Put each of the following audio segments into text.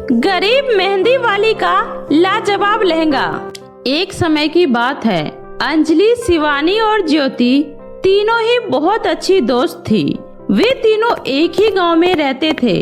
गरीब मेहंदी वाली का लाजवाब लहंगा। एक समय की बात है, अंजलि, शिवानी और ज्योति तीनों ही बहुत अच्छी दोस्त थी। वे तीनों एक ही गांव में रहते थे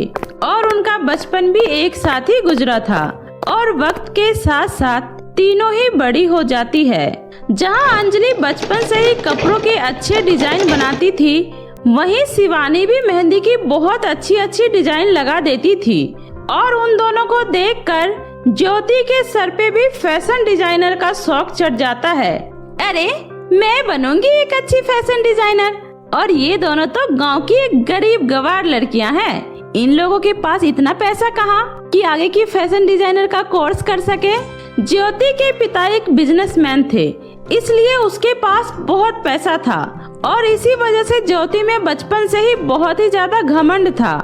और उनका बचपन भी एक साथ ही गुजरा था। और वक्त के साथ साथ तीनों ही बड़ी हो जाती है। जहां अंजलि बचपन से ही कपड़ों के अच्छे डिजाइन बनाती थी, वहीं शिवानी भी मेहंदी की बहुत अच्छी अच्छी डिजाइन लगा देती थी। और उन दोनों को देखकर ज्योति के सर पे भी फैशन डिजाइनर का शौक चढ़ जाता है। अरे, मैं बनूंगी एक अच्छी फैशन डिजाइनर। और ये दोनों तो गांव की एक गरीब गवार लड़कियां हैं। इन लोगों के पास इतना पैसा कहाँ कि आगे की फैशन डिजाइनर का कोर्स कर सके। ज्योति के पिता एक बिजनेसमैन थे, इसलिए उसके पास बहुत पैसा था और इसी वजह से ज्योति में बचपन से ही बहुत ही ज्यादा घमंड था।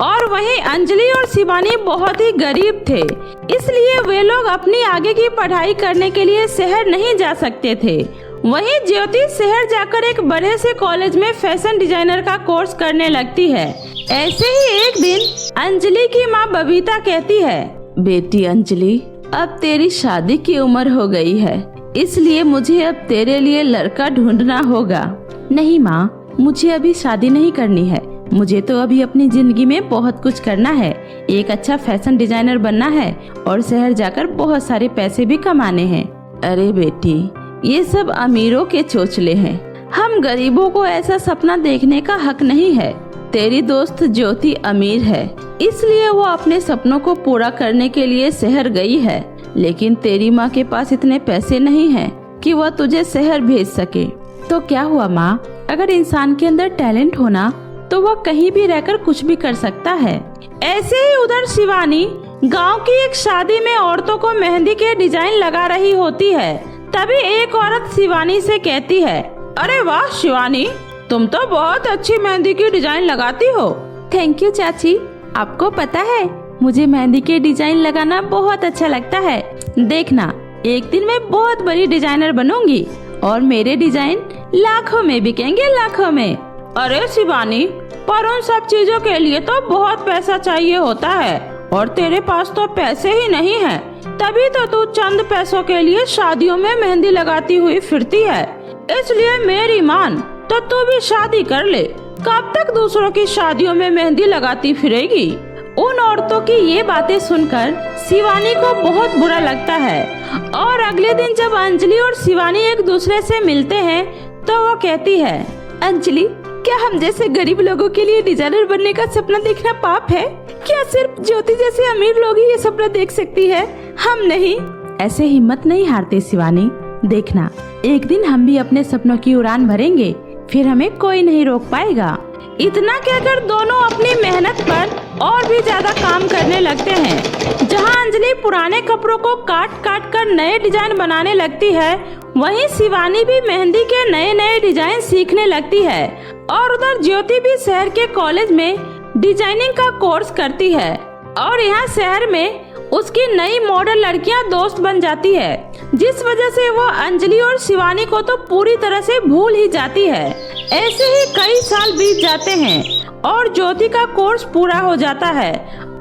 और वहीं अंजलि और शिवानी बहुत ही गरीब थे, इसलिए वे लोग अपनी आगे की पढ़ाई करने के लिए शहर नहीं जा सकते थे। वहीं ज्योति शहर जाकर एक बड़े से कॉलेज में फैशन डिजाइनर का कोर्स करने लगती है। ऐसे ही एक दिन अंजलि की माँ बबीता कहती है, बेटी अंजलि, अब तेरी शादी की उम्र हो गई है, इसलिए मुझे अब तेरे लिए लड़का ढूंढना होगा। नहीं माँ, मुझे अभी शादी नहीं करनी है। मुझे तो अभी अपनी जिंदगी में बहुत कुछ करना है। एक अच्छा फैशन डिजाइनर बनना है और शहर जाकर बहुत सारे पैसे भी कमाने हैं। अरे बेटी, ये सब अमीरों के चोचले हैं। हम गरीबों को ऐसा सपना देखने का हक नहीं है। तेरी दोस्त ज्योति अमीर है, इसलिए वो अपने सपनों को पूरा करने के लिए शहर गई है। लेकिन तेरी माँ के पास इतने पैसे नहीं हैं कि वह तुझे शहर भेज सके। तो क्या हुआ माँ, अगर इंसान के अंदर टैलेंट होना तो वह कहीं भी रहकर कुछ भी कर सकता है। ऐसे ही उधर शिवानी गांव की एक शादी में औरतों को मेहंदी के डिजाइन लगा रही होती है। तभी एक औरत शिवानी से कहती है, अरे वाह शिवानी, तुम तो बहुत अच्छी मेहंदी की डिजाइन लगाती हो। थैंक यू चाची, आपको पता है मुझे मेहंदी के डिजाइन लगाना बहुत अच्छा लगता है। देखना, एक दिन मैं बहुत बड़ी डिजाइनर बनूंगी और मेरे डिजाइन लाखों में बिकेंगे, लाखों में। अरे शिवानी, पर उन सब चीजों के लिए तो बहुत पैसा चाहिए होता है और तेरे पास तो पैसे ही नहीं है। तभी तो तू चंद पैसों के लिए शादियों में मेहंदी लगाती हुई फिरती है। इसलिए मेरी मान तो तू भी शादी कर ले। कब तक दूसरों की शादियों में मेहंदी लगाती फिरेगी। उन औरतों की ये बातें सुनकर शिवानी को बहुत बुरा लगता है। और अगले दिन जब अंजलि और शिवानी एक दूसरे से मिलते हैं तो वो कहती है, अंजलि, क्या हम जैसे गरीब लोगों के लिए डिजाइनर बनने का सपना देखना पाप है? क्या सिर्फ ज्योति जैसे अमीर लोग ही ये सपना देख सकती है, हम नहीं? ऐसे हिम्मत नहीं हारते शिवानी। देखना, एक दिन हम भी अपने सपनों की उड़ान भरेंगे, फिर हमें कोई नहीं रोक पाएगा। इतना कहकर दोनों अपनी मेहनत पर और भी ज्यादा काम करने लगते हैं। जहां अंजलि पुराने कपड़ों को काट काट कर नए डिजाइन बनाने लगती है, वहीं शिवानी भी मेहंदी के नए नए डिजाइन सीखने लगती है। और उधर ज्योति भी शहर के कॉलेज में डिजाइनिंग का कोर्स करती है। और यहाँ शहर में उसकी नई मॉडल लड़कियां दोस्त बन जाती है, जिस वजह से वो अंजलि और शिवानी को तो पूरी तरह से भूल ही जाती है। ऐसे ही कई साल बीत जाते हैं और ज्योति का कोर्स पूरा हो जाता है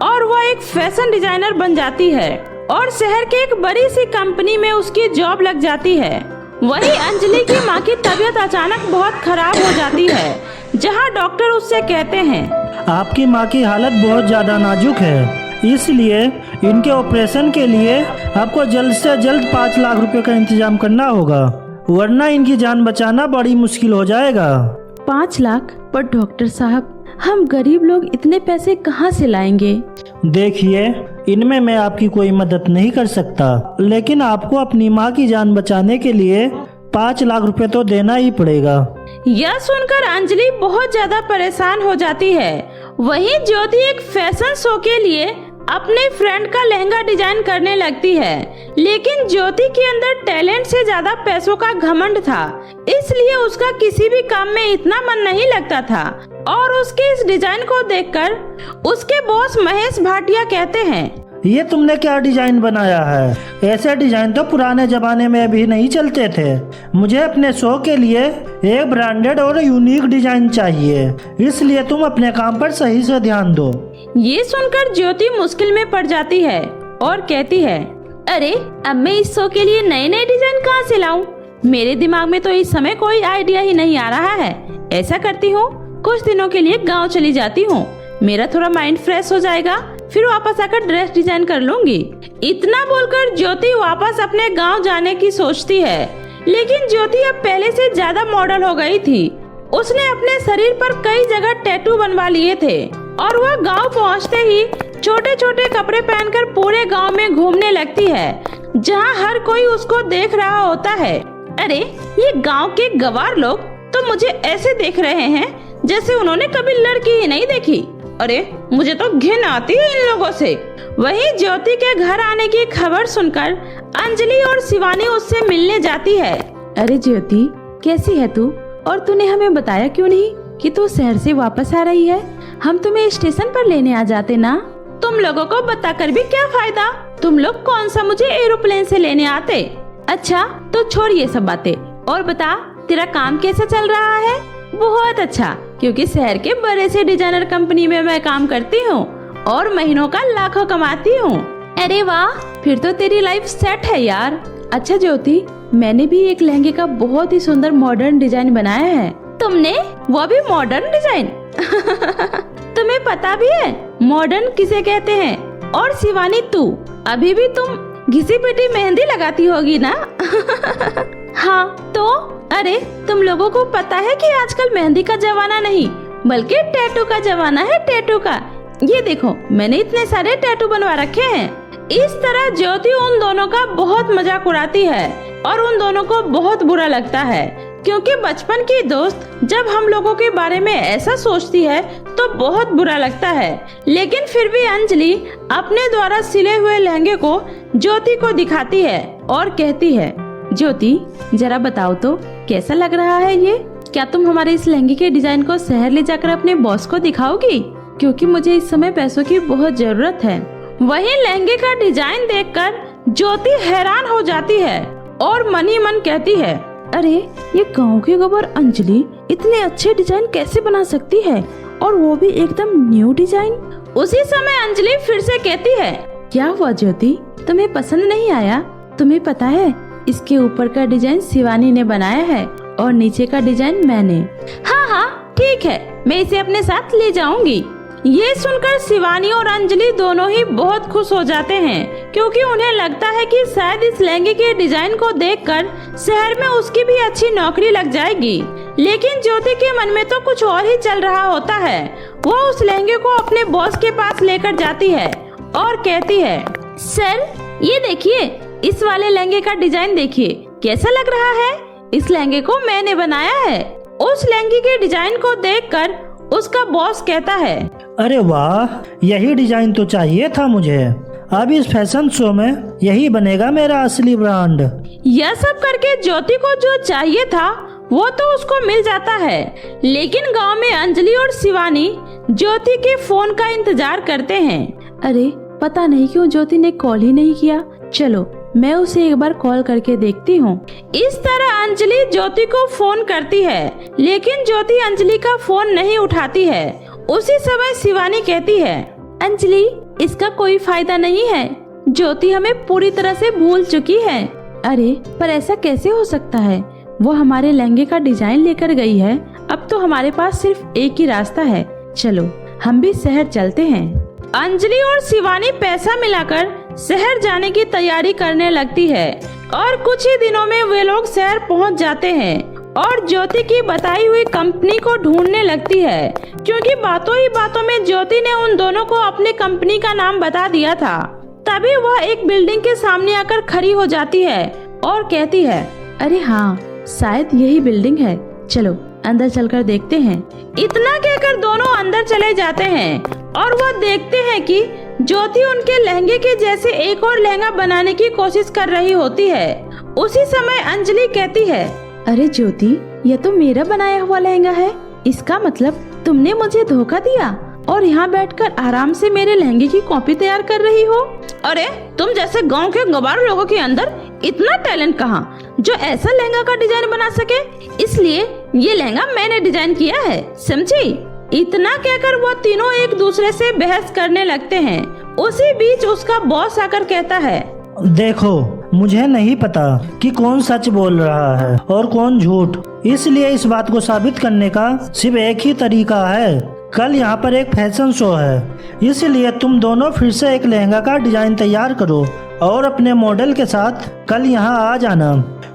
और वह एक फैशन डिजाइनर बन जाती है और शहर के एक बड़ी सी कंपनी में उसकी जॉब लग जाती है। वहीं अंजलि की माँ की तबीयत अचानक बहुत खराब हो जाती है, जहाँ डॉक्टर उससे कहते हैं, आपकी माँ की हालत बहुत ज्यादा नाजुक है, इसलिए इनके ऑपरेशन के लिए आपको जल्द से जल्द 5 लाख रुपए का इंतजाम करना होगा, वरना इनकी जान बचाना बड़ी मुश्किल हो जाएगा। 5 लाख? पर डॉक्टर साहब, हम गरीब लोग इतने पैसे कहाँ से लाएंगे? देखिए, इनमें मैं आपकी कोई मदद नहीं कर सकता, लेकिन आपको अपनी माँ की जान बचाने के लिए 5 लाख रुपए तो देना ही पड़ेगा। यह सुनकर अंजलि बहुत ज्यादा परेशान हो जाती है। वहीं ज्योति एक फैशन शो के लिए अपने फ्रेंड का लहंगा डिजाइन करने लगती है, लेकिन ज्योति के अंदर टैलेंट से ज्यादा पैसों का घमंड था, इसलिए उसका किसी भी काम में इतना मन नहीं लगता था। और उसके इस डिजाइन को देखकर उसके बॉस महेश भाटिया कहते हैं, ये तुमने क्या डिजाइन बनाया है? ऐसे डिजाइन तो पुराने जमाने में भी नहीं चलते थे। मुझे अपने शो के लिए एक ब्रांडेड और यूनिक डिजाइन चाहिए, इसलिए तुम अपने काम पर सही से ध्यान दो। ये सुनकर ज्योति मुश्किल में पड़ जाती है और कहती है, अरे अब मैं इस शो के लिए नए नए डिजाइन कहाँ से लाऊं? मेरे दिमाग में तो इस समय कोई आइडिया ही नहीं आ रहा है। ऐसा करती हूँ, कुछ दिनों के लिए गांव चली जाती हूँ, मेरा थोड़ा माइंड फ्रेश हो जाएगा, फिर वापस आकर ड्रेस डिजाइन कर लूंगी। इतना बोलकर ज्योति वापस अपने गांव जाने की सोचती है, लेकिन ज्योति अब पहले से ज्यादा मॉडल हो गई थी। उसने अपने शरीर पर कई जगह टैटू बनवा लिए थे और वह गांव पहुंचते ही छोटे छोटे कपड़े पहनकर पूरे गांव में घूमने लगती है, जहां हर कोई उसको देख रहा होता है। अरे ये गांव के गवार लोग तो मुझे ऐसे देख रहे हैं जैसे उन्होंने कभी लड़की ही नहीं देखी। अरे मुझे तो घिन आती है इन लोगों से। वहीं ज्योति के घर आने की खबर सुनकर अंजलि और शिवानी उससे मिलने जाती है। अरे ज्योति, कैसी है तू? और तूने हमें बताया क्यों नहीं कि तू शहर से वापस आ रही है? हम तुम्हें स्टेशन पर लेने आ जाते ना। तुम लोगों को बताकर भी क्या फायदा? तुम लोग कौन सा मुझे एरोप्लेन से लेने आते? अच्छा तो छोड़ ये सब बातें और बता, तेरा काम कैसा चल रहा है? बहुत अच्छा, क्योंकि शहर के बड़े से डिजाइनर कंपनी में मैं काम करती हूँ और महीनों का लाखों कमाती हूँ। अरे वाह, फिर तो तेरी लाइफ सेट है यार। अच्छा ज्योति, मैंने भी एक लहंगे का बहुत ही सुंदर मॉडर्न डिजाइन बनाया है। तुमने? वो भी मॉडर्न डिजाइन? तुम्हें पता भी है मॉडर्न किसे कहते हैं? और शिवानी तू अभी भी तुम घिसी पिटी मेहंदी लगाती होगी ना? हाँ तो अरे तुम लोगों को पता है कि आजकल मेहंदी का जमाना नहीं बल्कि टैटू का जमाना है, टैटू का। ये देखो मैंने इतने सारे टैटू बनवा रखे हैं। इस तरह ज्योति उन दोनों का बहुत मजाक उड़ाती है और उन दोनों को बहुत बुरा लगता है, क्योंकि बचपन की दोस्त जब हम लोगों के बारे में ऐसा सोचती है तो बहुत बुरा लगता है। लेकिन फिर भी अंजलि अपने द्वारा सिले हुए लहंगे को ज्योति को दिखाती है और कहती है, ज्योति जरा बताओ तो कैसा लग रहा है ये? क्या तुम हमारे इस लहंगे के डिजाइन को शहर ले जाकर अपने बॉस को दिखाओगी? क्योंकि मुझे इस समय पैसों की बहुत जरूरत है। वही लहंगे का डिजाइन देखकर ज्योति हैरान हो जाती है और मन ही मन कहती है, अरे ये गांव की गबर अंजलि इतने अच्छे डिजाइन कैसे बना सकती है, और वो भी एकदम न्यू डिजाइन। उसी समय अंजलि फिर से कहती है, क्या हुआ ज्योति, तुम्हें पसंद नहीं आया? तुम्हें पता है इसके ऊपर का डिजाइन शिवानी ने बनाया है और नीचे का डिजाइन मैंने। हाँ ठीक है, मैं इसे अपने साथ ले जाऊंगी। ये सुनकर शिवानी और अंजलि दोनों ही बहुत खुश हो जाते हैं, क्योंकि उन्हें लगता है कि शायद इस लहंगे के डिजाइन को देखकर शहर में उसकी भी अच्छी नौकरी लग जाएगी। लेकिन ज्योति के मन में तो कुछ और ही चल रहा होता है। वो उस लहंगे को अपने बॉस के पास लेकर जाती है और कहती है, सर ये देखिए, इस वाले लहंगे का डिजाइन देखिए कैसा लग रहा है। इस लहंगे को मैंने बनाया है। उस लहंगे के डिजाइन को देखकर उसका बॉस कहता है, अरे वाह, यही डिजाइन तो चाहिए था मुझे। अब इस फैशन शो में यही बनेगा मेरा असली ब्रांड। यह सब करके ज्योति को जो चाहिए था वो तो उसको मिल जाता है। लेकिन गांव में अंजलि और शिवानी ज्योति के फोन का इंतजार करते हैं। अरे पता नहीं क्यों ज्योति ने कॉल ही नहीं किया। चलो मैं उसे एक बार कॉल करके देखती हूँ। इस तरह अंजलि ज्योति को फोन करती है, लेकिन ज्योति अंजलि का फोन नहीं उठाती है। उसी समय शिवानी कहती है, अंजलि इसका कोई फायदा नहीं है, ज्योति हमें पूरी तरह से भूल चुकी है। अरे पर ऐसा कैसे हो सकता है? वो हमारे लहंगे का डिजाइन लेकर गई है। अब तो हमारे पास सिर्फ एक ही रास्ता है, चलो हम भी शहर चलते हैं। अंजलि और शिवानी पैसा मिलाकर शहर जाने की तैयारी करने लगती है और कुछ ही दिनों में वे लोग शहर पहुंच जाते हैं और ज्योति की बताई हुई कंपनी को ढूंढने लगती है, क्योंकि बातों ही बातों में ज्योति ने उन दोनों को अपनी कंपनी का नाम बता दिया था। तभी वह एक बिल्डिंग के सामने आकर खड़ी हो जाती है और कहती है, अरे हाँ शायद यही बिल्डिंग है, चलो अंदर चलकर देखते हैं। इतना कहकर दोनों अंदर चले जाते हैं और वह देखते हैं कि ज्योति उनके लहंगे के जैसे एक और लहंगा बनाने की कोशिश कर रही होती है। उसी समय अंजलि कहती है, अरे ज्योति यह तो मेरा बनाया हुआ लहंगा है। इसका मतलब तुमने मुझे धोखा दिया और यहाँ बैठकर आराम से मेरे लहंगे की कॉपी तैयार कर रही हो। अरे तुम जैसे गांव के गवार लोगों के अंदर इतना टैलेंट कहाँ जो ऐसा लहंगा का डिजाइन बना सके? इसलिए ये लहंगा मैंने डिजाइन किया है, समझी? इतना कहकर वो तीनों एक दूसरे से बहस करने लगते हैं। उसी बीच उसका बॉस आकर कहता है, देखो मुझे नहीं पता कि कौन सच बोल रहा है और कौन झूठ, इसलिए इस बात को साबित करने का सिर्फ एक ही तरीका है। कल यहाँ पर एक फैशन शो है, इसलिए तुम दोनों फिर से एक लहंगा का डिजाइन तैयार करो और अपने मॉडल के साथ कल यहाँ आ जाना,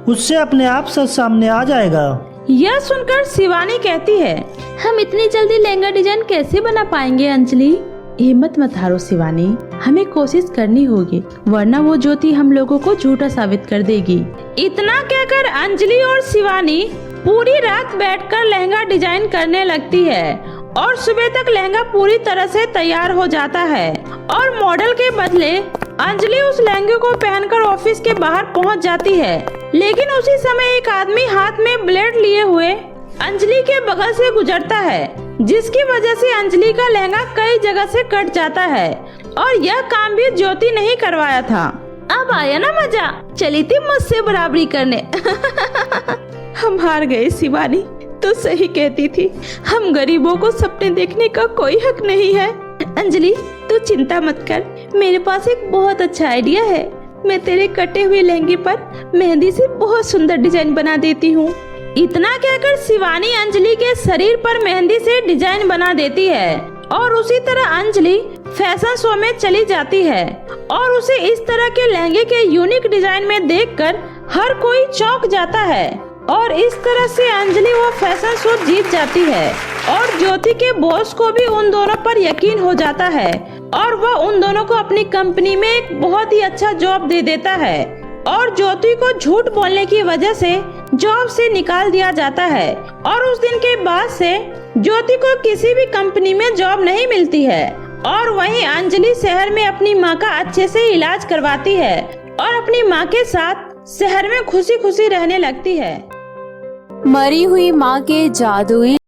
उससे अपने आप सच सामने आ जाएगा। यह सुनकर शिवानी कहती है, हम इतनी जल्दी लहंगा डिजाइन कैसे बना पाएंगे अंजलि? हिम्मत मत हारो शिवानी, हमें कोशिश करनी होगी, वरना वो ज्योति हम लोगों को झूठा साबित कर देगी। इतना कहकर अंजलि और शिवानी पूरी रात बैठकर लहंगा डिजाइन करने लगती है और सुबह तक लहंगा पूरी तरह से तैयार हो जाता है और मॉडल के बदले अंजलि उस लहंगे को पहनकर ऑफिस के बाहर पहुंच जाती है। लेकिन उसी समय एक आदमी हाथ में ब्लेड लिए हुए अंजलि के बगल से गुजरता है, जिसकी वजह से अंजलि का लहंगा कई जगह से कट जाता है और यह काम भी ज्योति नहीं करवाया था। अब आया ना मजा, चली थी मुझसे बराबरी करने। हम हार गए शिवानी, तो सही कहती थी, हम गरीबों को सपने देखने का कोई हक नहीं है। अंजलि तू चिंता मत कर, मेरे पास एक बहुत अच्छा आइडिया है। मैं तेरे कटे हुए लहंगे पर मेहंदी से बहुत सुंदर डिजाइन बना देती हूँ। इतना कहकर शिवानी अंजलि के शरीर पर मेहंदी से डिजाइन बना देती है और उसी तरह अंजलि फैशन शो में चली जाती है और उसे इस तरह के लहंगे के यूनिक डिजाइन में देखकर हर कोई चौंक जाता है और इस तरह से अंजलि वो फैशन शो जीत जाती है और ज्योति के बॉस को भी उन दोनों पर यकीन हो जाता है और वह उन दोनों को अपनी कंपनी में एक बहुत ही अच्छा जॉब दे देता है और ज्योति को झूठ बोलने की वजह से जॉब से निकाल दिया जाता है और उस दिन के बाद से ज्योति को किसी भी कंपनी में जॉब नहीं मिलती है और वहीं अंजलि शहर में अपनी माँ का अच्छे से इलाज करवाती है और अपनी माँ के साथ शहर में खुशी खुशी रहने लगती है। मरी हुई माँ के जादुई